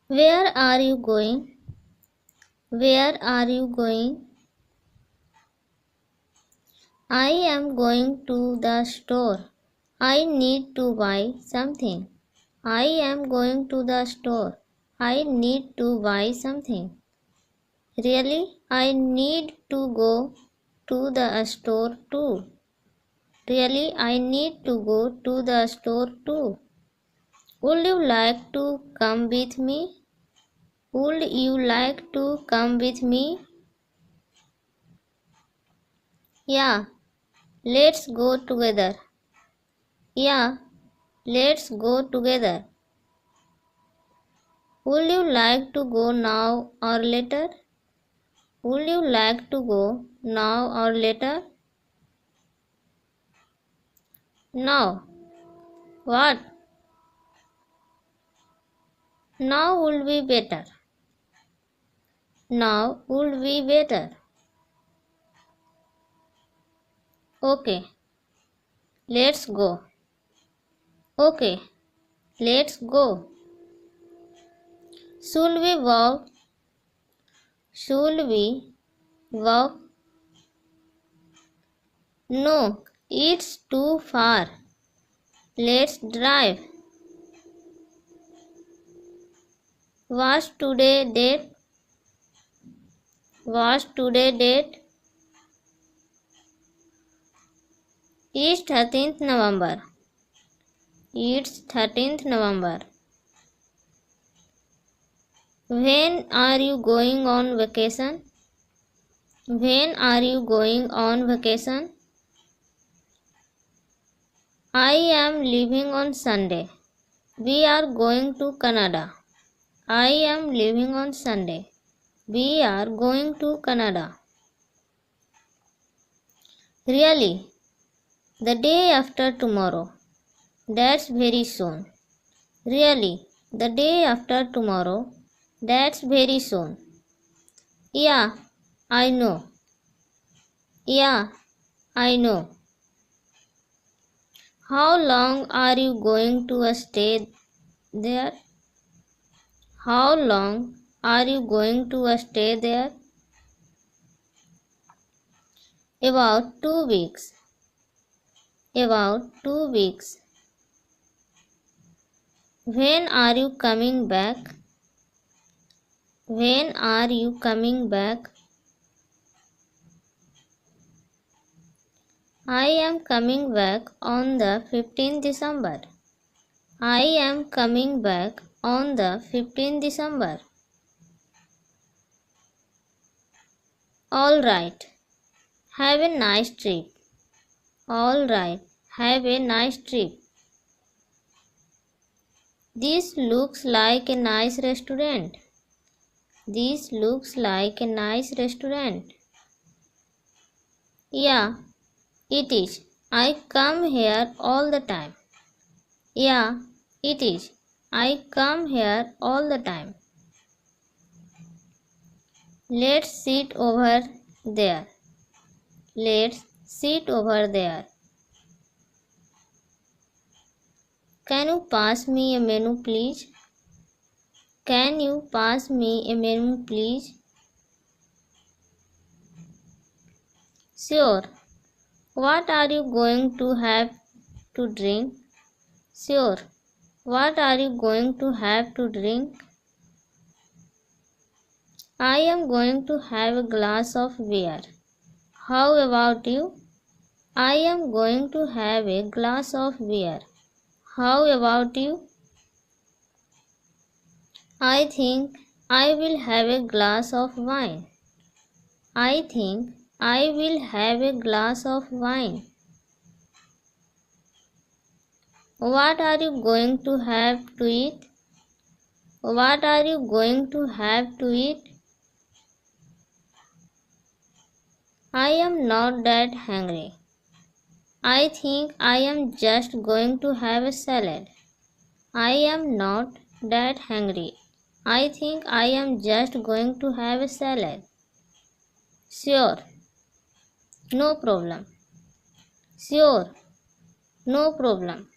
Where are you going? Where are you going? I am going to the store. I need to buy something. I am going to the store. I need to buy something. Really, I need to go to the store too. Really, I need to go to the store too. Would you like to come with me? Would you like to come with me? Yeah, let's go together. Yeah, let's go together. Would you like to go now or later? Would you like to go now or later? Now. What? Now would be better. Now would be better. Okay, let's go. Okay, let's go. Should we walk? Should we walk? No, it's too far. Let's drive. Was today date? Was today date? It's 13th November. It's 13th November. When are you going on vacation? When are you going on vacation? I am leaving on Sunday. We are going to Canada. I am leaving on Sunday. We are going to Canada. Really? The day after tomorrow. That's very soon. Really? The day after tomorrow. That's very soon. Yeah, I know. Yeah, I know. How long are you going to stay there? How long are you going to stay there? About 2 weeks. About 2 weeks. When are you coming back? When are you coming back? I am coming back on the 15th December. I am coming back on the 15th December. All right. Have a nice trip. All right. Have a nice trip. This looks like a nice restaurant. This looks like a nice restaurant. Yeah, it is. I come here all the time. Yeah, it is. I come here all the time. Let's sit over there. Let's sit over there. Can you pass me a menu, please? Can you pass me a menu, please? Sure. What are you going to have to drink? Sure. What are you going to have to drink? I am going to have a glass of beer. How about you? I am going to have a glass of beer. How about you? I think I will have a glass of wine. I think I will have a glass of wine. What are you going to have to eat? What are you going to have to eat? I am not that hungry. I think I am just going to have a salad. I am not that hungry. I think I am just going to have a salad. Sure. No problem. Sure. No problem.